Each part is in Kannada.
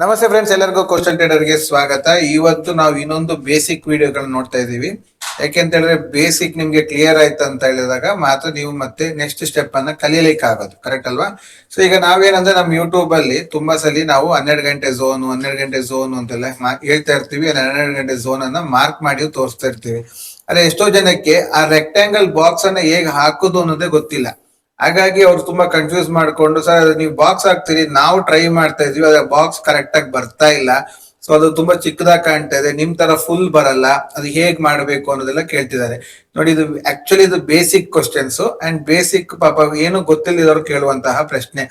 ನಮಸ್ತೆ ಫ್ರೆಂಡ್ಸ್, ಎಲ್ಲರಿಗೂ ಕ್ವಶನ್ ಟ್ರೇಡರ್ಗೆ ಸ್ವಾಗತ. ಇವತ್ತು ನಾವು ಇನ್ನೊಂದು ಬೇಸಿಕ್ ವಿಡಿಯೋಗಳನ್ನ ನೋಡ್ತಾ ಇದೀವಿ. ಯಾಕೆಂತ ಹೇಳಿದ್ರೆ ಬೇಸಿಕ್ ನಿಮ್ಗೆ ಕ್ಲಿಯರ್ ಆಯ್ತು ಅಂತ ಹೇಳಿದಾಗ ಮಾತ್ರ ನೀವು ಮತ್ತೆ ನೆಕ್ಸ್ಟ್ ಸ್ಟೆಪ್ ಅನ್ನ ಕಲೀಲಿಕ್ಕೆ ಆಗೋದು. ಕರೆಕ್ಟ್ ಅಲ್ವಾ? ಸೊ ಈಗ ನಾವೇನಂದ್ರೆ ನಮ್ಮ ಯೂಟ್ಯೂಬ್ ಅಲ್ಲಿ ತುಂಬಾ ಸಲ ನಾವು 12 ಗಂಟೆ ಝೋನ್ ಅಂತೆಲ್ಲ ಹೇಳ್ತಾ ಇರ್ತೀವಿ. 12 ಗಂಟೆ ಝೋನ್ ಅನ್ನ ಮಾರ್ಕ್ ಮಾಡಿ ತೋರಿಸ್ತಾ ಇರ್ತೀವಿ. ಆದ್ರೆ ಎಷ್ಟೋ ಜನಕ್ಕೆ ಆ ರೆಕ್ಟಾಂಗಲ್ ಬಾಕ್ಸ್ ಅನ್ನ ಹೇಗೆ ಹಾಕುದು ಅನ್ನೋದೇ ಗೊತ್ತಿಲ್ಲ. ಹಾಗಾಗಿ ಅವ್ರು ತುಂಬಾ ಕನ್ಫ್ಯೂಸ್ ಮಾಡ್ಕೊಂಡು, ಸರ್ ನೀವು ಬಾಕ್ಸ್ ಹಾಕ್ತೀರಿ, ನಾವು ಟ್ರೈ ಮಾಡ್ತಾ ಇದ್ವಿ, ಅದ್ರ ಬಾಕ್ಸ್ ಕರೆಕ್ಟ್ ಆಗಿ ಬರ್ತಾ ಇಲ್ಲ, ಸೊ ಅದು ತುಂಬಾ ಚಿಕ್ಕದಾಗಿ ಕಾಣ್ತಾ ಇದೆ, ನಿಮ್ ತರ ಫುಲ್ ಬರಲ್ಲ, ಅದು ಹೇಗ್ ಮಾಡ್ಬೇಕು ಅನ್ನೋದೆಲ್ಲ ಕೇಳ್ತಿದ್ದಾರೆ. ನೋಡಿ, ಇದು ಆಕ್ಚುಲಿ ಇದು ಬೇಸಿಕ್ ಕ್ವಶನ್ಸ್ ಅಂಡ್ ಬೇಸಿಕ್ ಪಾಪ ಏನು ಗೊತ್ತಿಲ್ಲದವ್ರು ಕೇಳುವಂತಹ ಪ್ರಶ್ನೆ.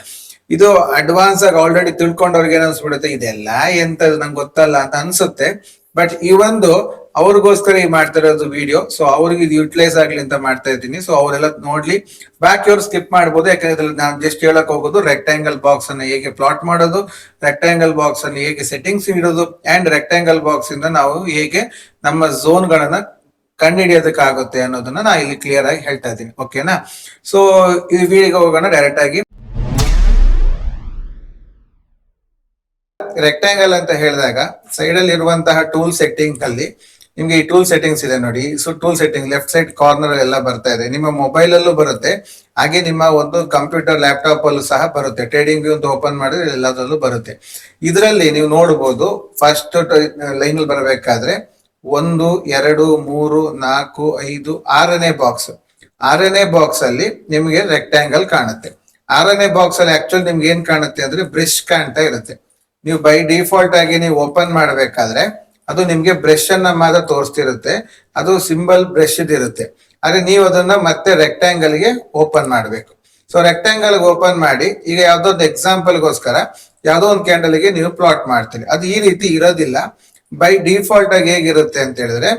ಇದು ಅಡ್ವಾನ್ಸ್ ಆಗಿ ಆಲ್ರೆಡಿ ತಿಳ್ಕೊಂಡವ್ರಿಗೆ ಏನಿಸ್ಬಿಡುತ್ತೆ, ಇದೆಲ್ಲ ಎಂತ ನಂಗೆ ಗೊತ್ತಲ್ಲ ಅಂತ ಅನ್ಸುತ್ತೆ. ಬಟ್ ಈ ಒಂದು ಅವ್ರಿಗೋಸ್ಕರ ಈ ಮಾಡ್ತಾ ಇರೋದು ವಿಡಿಯೋ. ಸೊ ಅವ್ರಿಗೆ ಇದು ಯುಟಿಲೈಸ್ ಆಗ್ಲಿ ಅಂತ ಮಾಡ್ತಾ ಇದ್ದೀನಿ. ಸೊ ಅವರೆಲ್ಲ ನೋಡ್ಲಿ. ಬಾಕಿ ಅವ್ರು ಸ್ಕಿಪ್ ಮಾಡ್ಬೋದು, ಯಾಕಂದ್ರೆ ನಾನು ಜಸ್ಟ್ ಹೇಳಕ್ ಹೋಗೋದು ರೆಕ್ಟಾಂಗಲ್ ಬಾಕ್ಸ್ ಅನ್ನ ಹೇಗೆ ಪ್ಲಾಟ್ ಮಾಡೋದು, ರೆಕ್ಟಾಂಗಲ್ ಬಾಕ್ಸ್ ಅನ್ನು ಹೇಗೆ ಸೆಟ್ಟಿಂಗ್ಸ್ ಇಡೋದು, ಅಂಡ್ ರೆಕ್ಟಾಂಗಲ್ ಬಾಕ್ಸ್ ಇಂದ ನಾವು ಹೇಗೆ ನಮ್ಮ ಝೋನ್ ಗಳನ್ನ ಕಂಡುಹಿಡಿಯೋದಕ್ಕಾಗುತ್ತೆ ಅನ್ನೋದನ್ನ ನಾ ಇಲ್ಲಿ ಕ್ಲಿಯರ್ ಆಗಿ ಹೇಳ್ತಾ ಇದ್ದೀನಿ. ಓಕೆನಾ? ಸೊ ಈ ವಿಡಿಯೋಗೆ ಹೋಗೋಣ ಡೈರೆಕ್ಟ್ ಆಗಿ. ರೆಕ್ಟಾಂಗಲ್ ಅಂತ ಹೇಳಿದಾಗ ಸೈಡ್ ಅಲ್ಲಿ ಇರುವಂತಹ ಟೂಲ್ ಸೆಟ್ಟಿಂಗ್ ಅಲ್ಲಿ ನಿಮ್ಗೆ ಈ ಟೂಲ್ ಸೆಟ್ಟಿಂಗ್ಸ್ ಇದೆ ನೋಡಿ. So tool setting left side corner ಎಲ್ಲ ಬರ್ತಾ ಇದೆ. ನಿಮ್ಮ ಮೊಬೈಲ್ ಅಲ್ಲೂ ಬರುತ್ತೆ, ಹಾಗೆ ನಿಮ್ಮ ಒಂದು ಕಂಪ್ಯೂಟರ್ ಲ್ಯಾಪ್ಟಾಪ್ ಅಲ್ಲೂ ಸಹ ಬರುತ್ತೆ. ಟ್ರೇಡಿಂಗ್ ವ್ಯೂ ಅಂತ ಓಪನ್ ಮಾಡಿದ್ರೆ ಎಲ್ಲದರಲ್ಲೂ ಬರುತ್ತೆ. ಇದರಲ್ಲಿ ನೀವು ನೋಡಬಹುದು, ಫಸ್ಟ್ ಲೈನ್ ಅಲ್ಲಿ ಬರಬೇಕಾದ್ರೆ 1 2 3 4 5 6ನೇ ಬಾಕ್ಸ್. 6ನೇ ಬಾಕ್ಸ್ ಅಲ್ಲಿ ನಿಮ್ಗೆ ರೆಕ್ಟಾಂಗಲ್ ಕಾಣುತ್ತೆ. 6ನೇ ಬಾಕ್ಸ್ ಅಲ್ಲಿ ಆಕ್ಚುಲಿ ನಿಮ್ಗೆ ಏನ್ ಕಾಣುತ್ತೆ ಅಂದ್ರೆ ಬ್ರಷ್ ಕಾಣ್ತಾ ಇರುತ್ತೆ. ನೀವು ಬೈ ಡಿಫಾಲ್ಟ್ ಆಗಿ ನೀವು ಓಪನ್ ಮಾಡಬೇಕಾದ್ರೆ ಅದು ನಿಮ್ಗೆ ಬ್ರಷ್ ಅನ್ನ ಮಾತ್ರ ತೋರಿಸ್ತಿರುತ್ತೆ, ಅದು ಸಿಂಬಲ್ ಬ್ರಷ್ ಇರುತ್ತೆ. ಆದ್ರೆ ನೀವು ಅದನ್ನ ಮತ್ತೆ ರೆಕ್ಟಾಂಗಲ್ ಗೆ ಓಪನ್ ಮಾಡಬೇಕು. ಸೊ ರೆಕ್ಟಾಂಗಲ್ ಓಪನ್ ಮಾಡಿ, ಈಗ ಯಾವ್ದೋ ಒಂದು ಎಕ್ಸಾಂಪಲ್ಗೋಸ್ಕರ ಯಾವ್ದೋ ಒಂದು ಕ್ಯಾಂಡಲ್ ಗೆ ನೀವು ಪ್ಲಾಟ್ ಮಾಡ್ತೀರಿ. ಅದು ಈ ರೀತಿ ಇರೋದಿಲ್ಲ. ಬೈ ಡಿಫಾಲ್ಟ್ ಆಗಿ ಹೇಗಿರುತ್ತೆ ಅಂತ ಹೇಳಿದ್ರೆ,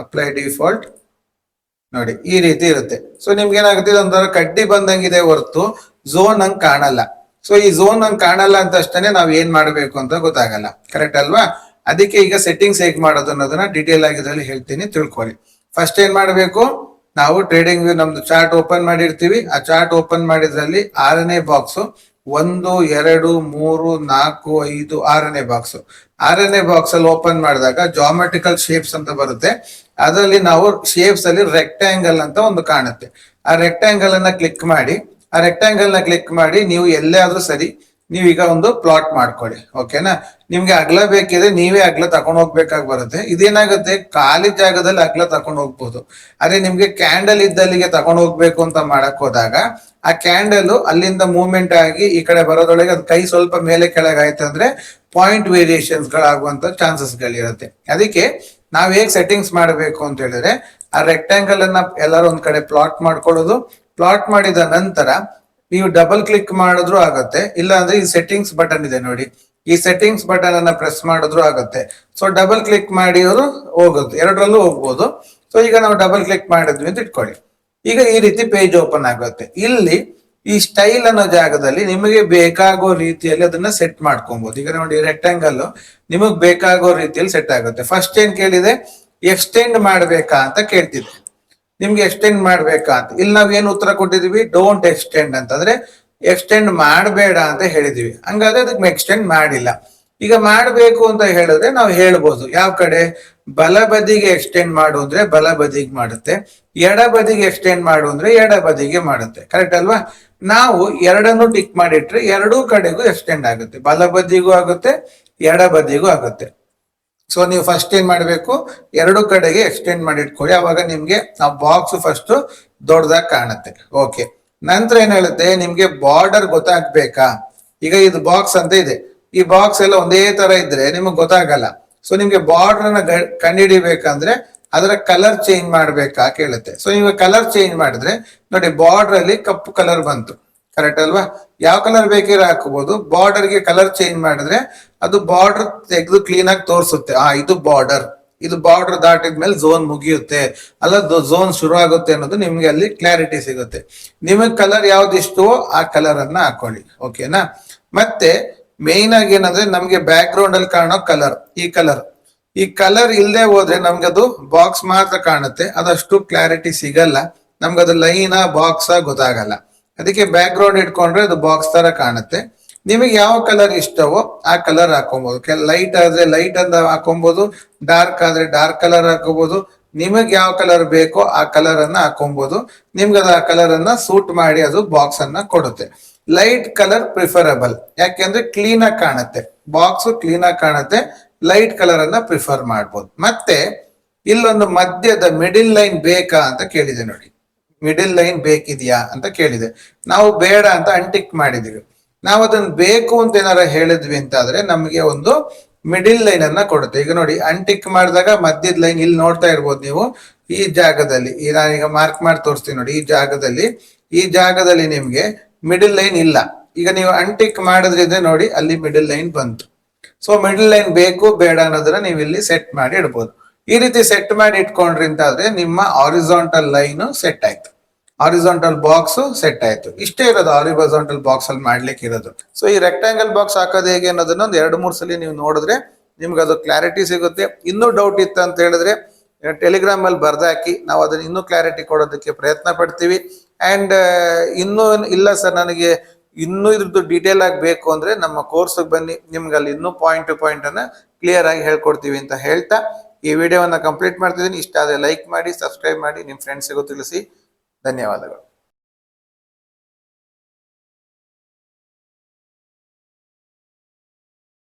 ಅಪ್ಲೈ ಡಿಫಾಲ್ಟ್ ನೋಡಿ, ಈ ರೀತಿ ಇರುತ್ತೆ. ಸೊ ನಿಮ್ಗೆ ಏನಾಗುತ್ತೆ, ಒಂಥರ ಕಡ್ಡಿ ಬಂದಂಗಿದೆ ಹೊರತು ಝೋನ್ ಹಂಗ್ ಕಾಣಲ್ಲ. ಸೊ ಈ ಝೋನ್ ಹಂಗ್ ಕಾಣಲ್ಲ ಅಂತ ಅಷ್ಟೇ ನಾವ್ ಏನ್ ಮಾಡ್ಬೇಕು ಅಂತ ಗೊತ್ತಾಗಲ್ಲ. ಕರೆಕ್ಟ್ ಅಲ್ವಾ? ಅದಕ್ಕೆ ಈಗ ಸೆಟ್ಟಿಂಗ್ಸ್ ಹೇಗ್ ಮಾಡೋದು ಅನ್ನೋದನ್ನ ಡೀಟೇಲ್ ಆಗಿ ಇದರಲ್ಲಿ ಹೇಳ್ತೀನಿ, ತಿಳ್ಕೊಳ್ಳಿ. ಫಸ್ಟ್ ಏನ್ ಮಾಡ್ಬೇಕು, ನಾವು ಟ್ರೇಡಿಂಗ್ ವ್ಯೂ ನಮ್ದು ಚಾರ್ಟ್ ಓಪನ್ ಮಾಡಿರ್ತೀವಿ. ಆ ಚಾರ್ಟ್ ಓಪನ್ ಮಾಡಿದ್ರಲ್ಲಿ 6ನೇ ಬಾಕ್ಸ್ 1 2 3 4 5 6ನೇ ಬಾಕ್ಸ್. 6ನೇ ಬಾಕ್ಸ್ ಅಲ್ಲಿ ಓಪನ್ ಮಾಡಿದಾಗ ಜಾಮೆಟ್ರಿಕಲ್ ಶೇಪ್ಸ್ ಅಂತ ಬರುತ್ತೆ. ಅದರಲ್ಲಿ ನಾವು ಶೇಪ್ಸ್ ಅಲ್ಲಿ ರೆಕ್ಟಾಂಗಲ್ ಅಂತ ಒಂದು ಕಾಣುತ್ತೆ. ಆ ರೆಕ್ಟಾಂಗಲ್ ಅನ್ನ ಕ್ಲಿಕ್ ಮಾಡಿ, ನೀವು ಎಲ್ಲೇ ಆದ್ರೂ ಸರಿ, ನೀವೀಗ ಒಂದು ಪ್ಲಾಟ್ ಮಾಡ್ಕೊಳ್ಳಿ. ಓಕೆನಾ? ನಿಮ್ಗೆ ಅಗಲ ಬೇಕಿದ್ರೆ ನೀವೇ ಅಗಲ ತಗೊಂಡು ಹೋಗ್ಬೇಕಾಗಿ ಬರುತ್ತೆ. ಇದೇನಾಗುತ್ತೆ, ಖಾಲಿ ಜಾಗದಲ್ಲಿ ಅಗಲ ತಗೊಂಡು ಹೋಗ್ಬೋದು. ಆದ್ರೆ ನಿಮ್ಗೆ ಕ್ಯಾಂಡಲ್ ಇದ್ದಲ್ಲಿಗೆ ತಗೊಂಡು ಹೋಗ್ಬೇಕು ಅಂತ ಮಾಡಕ್ ಹೋದಾಗ ಆ ಕ್ಯಾಂಡಲ್ ಅಲ್ಲಿಂದ ಮೂವ್ಮೆಂಟ್ ಆಗಿ ಈ ಕಡೆ ಬರೋದ್ರೊಳಗೆ ಅದು ಕೈ ಸ್ವಲ್ಪ ಮೇಲೆ ಕೆಳಗಾಯ್ತು ಅಂದ್ರೆ ಪಾಯಿಂಟ್ ವೇರಿಯೇಷನ್ಸ್ ಗಳಾಗುವಂತ ಚಾನ್ಸಸ್ ಗಳಿರುತ್ತೆ. ಅದಕ್ಕೆ ನಾವ್ ಹೇಗ್ ಸೆಟ್ಟಿಂಗ್ಸ್ ಮಾಡಬೇಕು ಅಂತ ಹೇಳಿದ್ರೆ, ಆ ರೆಕ್ಟಾಂಗಲ್ ಅನ್ನ ಎಲ್ಲರೂ ಒಂದ್ ಕಡೆ ಪ್ಲಾಟ್ ಮಾಡ್ಕೊಳ್ಳೋದು. ಪ್ಲಾಟ್ ಮಾಡಿದ ನಂತರ ನೀವು ಡಬಲ್ ಕ್ಲಿಕ್ ಮಾಡಿದ್ರು ಆಗುತ್ತೆ, ಇಲ್ಲ ಅಂದ್ರೆ ಈ ಸೆಟ್ಟಿಂಗ್ಸ್ ಬಟನ್ ಇದೆ ನೋಡಿ, ಈ ಸೆಟ್ಟಿಂಗ್ಸ್ ಬಟನ್ ಅನ್ನ ಪ್ರೆಸ್ ಮಾಡಿದ್ರು ಆಗುತ್ತೆ. ಸೊ ಡಬಲ್ ಕ್ಲಿಕ್ ಮಾಡಿ ಅವರು ಹೋಗುತ್ತೆ, ಎರಡರಲ್ಲೂ ಹೋಗ್ಬೋದು. ಸೊ ಈಗ ನಾವು ಡಬಲ್ ಕ್ಲಿಕ್ ಮಾಡಿದ್ವಿ ಅಂತ ಇಟ್ಕೊಳ್ಳಿ. ಈಗ ಈ ರೀತಿ ಪೇಜ್ ಓಪನ್ ಆಗುತ್ತೆ. ಇಲ್ಲಿ ಈ ಸ್ಟೈಲ್ ಅನ್ನೋ ಜಾಗದಲ್ಲಿ ನಿಮಗೆ ಬೇಕಾಗೋ ರೀತಿಯಲ್ಲಿ ಅದನ್ನ ಸೆಟ್ ಮಾಡ್ಕೊಬಹುದು. ಈಗ ನೋಡಿ, ರೆಕ್ಟಾಂಗಲ್ ನಿಮಗ್ ಬೇಕಾಗೋ ರೀತಿಯಲ್ಲಿ ಸೆಟ್ ಆಗುತ್ತೆ. ಫಸ್ಟ್ ಏನ್ ಕೇಳಿದೆ, ಎಕ್ಸ್ಟೆಂಡ್ ಮಾಡ್ಬೇಕಾ ಅಂತ ಕೇಳ್ತಿದ್ದೆ. ನಿಮ್ಗೆ ಎಕ್ಸ್ಟೆಂಡ್ ಮಾಡ್ಬೇಕಾ ಅಂತ. ಇಲ್ಲಿ ನಾವ್ ಏನ್ ಉತ್ತರ ಕೊಟ್ಟಿದೀವಿ, ಡೋಂಟ್ ಎಕ್ಸ್ಟೆಂಡ್ ಅಂತಂದ್ರೆ ಎಕ್ಸ್ಟೆಂಡ್ ಮಾಡಬೇಡ ಅಂತ ಹೇಳಿದೀವಿ. ಹಂಗಾದ್ರೆ ಅದಕ್ಕೆ ಎಕ್ಸ್ಟೆಂಡ್ ಮಾಡಿಲ್ಲ. ಈಗ ಮಾಡ್ಬೇಕು ಅಂತ ಹೇಳಿದ್ರೆ ನಾವು ಹೇಳ್ಬೋದು, ಯಾವ ಕಡೆ, ಬಲ ಬದಿಗೆ ಎಕ್ಸ್ಟೆಂಡ್ ಮಾಡು ಅಂದ್ರೆ ಬಲ ಬದಿಗೆ ಮಾಡುತ್ತೆ, ಎಡ ಬದಿಗೆ ಎಕ್ಸ್ಟೆಂಡ್ ಮಾಡು ಅಂದ್ರೆ ಎಡ ಬದಿಗೆ ಮಾಡುತ್ತೆ. ಕರೆಕ್ಟ್ ಅಲ್ವಾ? ನಾವು ಎರಡನ್ನು ಟಿಕ್ ಮಾಡಿಟ್ರೆ ಎರಡೂ ಕಡೆಗೂ ಎಕ್ಸ್ಟೆಂಡ್ ಆಗುತ್ತೆ, ಬಲ ಬದಿಗೂ ಆಗುತ್ತೆ, ಎಡ ಬದಿಗೂ ಆಗುತ್ತೆ. ಸೊ ನೀವು ಫಸ್ಟ್ ಏನ್ ಮಾಡ್ಬೇಕು, ಎರಡು ಕಡೆಗೆ ಎಕ್ಸ್ಟೆಂಡ್ ಮಾಡಿ ಇಟ್ಕೊಳ್ಳಿ. ಅವಾಗ ನಿಮ್ಗೆ ಆ ಬಾಕ್ಸ್ ಫಸ್ಟ್ ದೊಡ್ಡದಾಗಿ ಕಾಣುತ್ತೆ. ಓಕೆ, ನಂತರ ಏನ್ ಹೇಳುತ್ತೆ, ನಿಮ್ಗೆ ಬಾರ್ಡರ್ ಗೊತ್ತಾಗ್ಬೇಕಾ. ಈಗ ಇದು ಬಾಕ್ಸ್ ಅಂತ ಇದೆ, ಈ ಬಾಕ್ಸ್ ಎಲ್ಲ ಒಂದೇ ತರ ಇದ್ರೆ ನಿಮಗ್ ಗೊತ್ತಾಗಲ್ಲ. ಸೊ ನಿಮ್ಗೆ ಬಾರ್ಡರ್ ನ ಕಂಡುಹಿಡಿಬೇಕಂದ್ರೆ ಅದರ ಕಲರ್ ಚೇಂಜ್ ಮಾಡ್ಬೇಕಾ ಕೇಳುತ್ತೆ. ಸೊ ನೀವು ಕಲರ್ ಚೇಂಜ್ ಮಾಡಿದ್ರೆ ನೋಡಿ, ಬಾರ್ಡರ್ ಅಲ್ಲಿ ಕಪ್ಪು ಕಲರ್ ಬಂತು. ಕರೆಕ್ಟ್ ಅಲ್ವಾ? ಯಾವ ಕಲರ್ ಬೇಕಿದ್ರೆ ಹಾಕಬಹುದು. ಬಾರ್ಡರ್ಗೆ ಕಲರ್ ಚೇಂಜ್ ಮಾಡಿದ್ರೆ ಅದು ಬಾರ್ಡರ್ ತೆಗೆದು ಕ್ಲೀನ್ ಆಗಿ ತೋರಿಸುತ್ತೆ. ಇದು ಬಾರ್ಡರ್, ಇದು ಬಾರ್ಡರ್ ದಾಟಿದ್ಮೇಲೆ ಝೋನ್ ಮುಗಿಯುತ್ತೆ, ಅಲ್ಲ ಝೋನ್ ಶುರು ಆಗುತ್ತೆ ಅನ್ನೋದು ನಿಮ್ಗೆ ಅಲ್ಲಿ ಕ್ಲಾರಿಟಿ ಸಿಗುತ್ತೆ. ನಿಮಗ್ ಕಲರ್ ಯಾವ್ದು ಇಷ್ಟವೋ ಆ ಕಲರ್ ಅನ್ನ ಹಾಕೊಳ್ಳಿ. ಓಕೆನಾ? ಮತ್ತೆ ಮೇನ್ ಆಗಿ ಏನಂದ್ರೆ, ನಮ್ಗೆ ಬ್ಯಾಕ್ ಗ್ರೌಂಡ್ ಅಲ್ಲಿ ಕಾಣೋ ಕಲರ್, ಈ ಕಲರ್ ಇಲ್ಲದೆ ಹೋದ್ರೆ ನಮ್ಗೆ ಅದು ಬಾಕ್ಸ್ ಮಾತ್ರ ಕಾಣುತ್ತೆ, ಅದಷ್ಟು ಕ್ಲಾರಿಟಿ ಸಿಗಲ್ಲ ನಮ್ಗೆ. ಅದು ಲೈನಾ ಬಾಕ್ಸ್ ಗೊತ್ತಾಗಲ್ಲ. ಅದಕ್ಕೆ ಬ್ಯಾಕ್ ಗ್ರೌಂಡ್ ಇಟ್ಕೊಂಡ್ರೆ ಅದು ಬಾಕ್ಸ್ ತರ ಕಾಣುತ್ತೆ. ನಿಮಗೆ ಯಾವ ಕಲರ್ ಇಷ್ಟವೋ ಆ ಕಲರ್ ಹಾಕೊಬಹುದು. ಲೈಟ್ ಆದ್ರೆ ಲೈಟ್ ಅಂತ ಹಾಕೊಬಹುದು, ಡಾರ್ಕ್ ಆದ್ರೆ ಡಾರ್ಕ್ ಕಲರ್ ಹಾಕೋಬಹುದು. ನಿಮಗೆ ಯಾವ ಕಲರ್ ಬೇಕೋ ಆ ಕಲರ್ ಅನ್ನ ಹಾಕೊಬಹುದು. ನಿಮ್ಗೆ ಅದು ಆ ಕಲರ್ ಅನ್ನ ಸೂಟ್ ಮಾಡಿ ಅದು ಬಾಕ್ಸ್ ಅನ್ನ ಕೊಡುತ್ತೆ. ಲೈಟ್ ಕಲರ್ ಪ್ರಿಫರಬಲ್, ಯಾಕೆಂದ್ರೆ ಕ್ಲೀನ್ ಆಗಿ ಕಾಣುತ್ತೆ, ಬಾಕ್ಸ್ ಕ್ಲೀನ್ ಆಗಿ ಕಾಣುತ್ತೆ. ಲೈಟ್ ಕಲರ್ ಅನ್ನ ಪ್ರಿಫರ್ ಮಾಡ್ಬೋದು. ಮತ್ತೆ ಇಲ್ಲೊಂದು ಮಧ್ಯದ ಮಿಡಿಲ್ ಲೈನ್ ಬೇಕಾ ಅಂತ ಕೇಳಿದೆ ನೋಡಿ. ಮಿಡಿಲ್ ಲೈನ್ ಬೇಕಿದ್ಯಾ ಅಂತ ಕೇಳಿದೆ. ನಾವು ಬೇಡ ಅಂತ ಅನ್ಟಿಕ್ ಮಾಡಿದೀವಿ. ನಾವು ಅದನ್ನ ಬೇಕು ಅಂತ ಏನಾರ ಹೇಳಿದ್ವಿ ಅಂತ ಆದ್ರೆ ನಮಗೆ ಒಂದು ಮಿಡಿಲ್ ಲೈನ್ ಅನ್ನ ಕೊಡುತ್ತೆ. ಈಗ ನೋಡಿ, ಅನ್ಟಿಕ್ ಮಾಡಿದಾಗ ಮಧ್ಯದ ಲೈನ್ ಇಲ್ಲಿ ನೋಡ್ತಾ ಇರ್ಬೋದು ನೀವು. ಈ ಜಾಗದಲ್ಲಿ ನಾನೀಗ ಮಾರ್ಕ್ ಮಾಡಿ ತೋರಿಸ್ತೀನಿ ನೋಡಿ. ಈ ಜಾಗದಲ್ಲಿ ನಿಮ್ಗೆ ಮಿಡಿಲ್ ಲೈನ್ ಇಲ್ಲ. ಈಗ ನೀವು ಅನ್ಟಿಕ್ ಮಾಡಿದ್ರಿದ್ರೆ ನೋಡಿ, ಅಲ್ಲಿ ಮಿಡಿಲ್ ಲೈನ್ ಬಂತು. ಸೊ ಮಿಡಿಲ್ ಲೈನ್ ಬೇಕು ಬೇಡ ಅನ್ನೋದನ್ನ ನೀವು ಇಲ್ಲಿ ಸೆಟ್ ಮಾಡಿ ಇಡ್ಬೋದು. ಈ ರೀತಿ ಸೆಟ್ ಮಾಡಿ ಇಟ್ಕೊಂಡ್ರಿ ಅಂತ ಆದ್ರೆ ನಿಮ್ಮ ಹಾರಿಜಾಂಟಲ್ ಲೈನ್ ಸೆಟ್ ಆಯ್ತು, ಹಾರಿಜಾಂಟಲ್ ಬಾಕ್ಸ್ ಸೆಟ್ ಆಯ್ತು. ಇಷ್ಟೇ ಇರೋದು ಹಾರಿಜಾಂಟಲ್ ಬಾಕ್ಸ್ ಅಲ್ಲಿ ಮಾಡ್ಲಿಕ್ಕೆ ಇರೋದು. ಸೊ ಈ ರೆಕ್ಟಾಂಗಲ್ ಬಾಕ್ಸ್ ಹಾಕೋದು ಹೇಗೆ ಅನ್ನೋದನ್ನ ಒಂದು 2-3 ಸಲ ನೀವು ನೋಡಿದ್ರೆ ನಿಮ್ಗೆ ಅದು ಕ್ಲಾರಿಟಿ ಸಿಗುತ್ತೆ. ಇನ್ನೂ ಡೌಟ್ ಇತ್ತು ಅಂತ ಹೇಳಿದ್ರೆ ಟೆಲಿಗ್ರಾಮ್ ಅಲ್ಲಿ ಬರ್ದಾಕಿ, ನಾವು ಅದನ್ನ ಇನ್ನೂ ಕ್ಲಾರಿಟಿ ಕೊಡೋದಕ್ಕೆ ಪ್ರಯತ್ನ ಪಡ್ತೀವಿ. ಅಂಡ್ ಇನ್ನೂ ಇಲ್ಲ ಸರ್ ನನಗೆ ಇನ್ನೂ ಇದ್ರದ್ದು ಡೀಟೇಲ್ ಆಗಿ ಬೇಕು ಅಂದ್ರೆ ನಮ್ಮ ಕೋರ್ಸ್ಗೆ ಬನ್ನಿ, ನಿಮ್ಗೆ ಅಲ್ಲಿ ಇನ್ನೂ ಪಾಯಿಂಟ್ ಟು ಪಾಯಿಂಟ್ ಅನ್ನ ಕ್ಲಿಯರ್ ಆಗಿ ಹೇಳ್ಕೊಡ್ತೀವಿ ಅಂತ ಹೇಳ್ತಾ ಈ ವಿಡಿಯೋವನ್ನ ಕಂಪ್ಲೀಟ್ ಮಾಡ್ತಿದ್ದೀನಿ. ಇಷ್ಟ ಆದರೆ ಲೈಕ್ ಮಾಡಿ, ಸಬ್ಸ್ಕ್ರೈಬ್ ಮಾಡಿ, ನಿಮ್ಮ ಫ್ರೆಂಡ್ಸ್ಗೂ ತಿಳಿಸಿ. ಧನ್ಯವಾದಗಳು.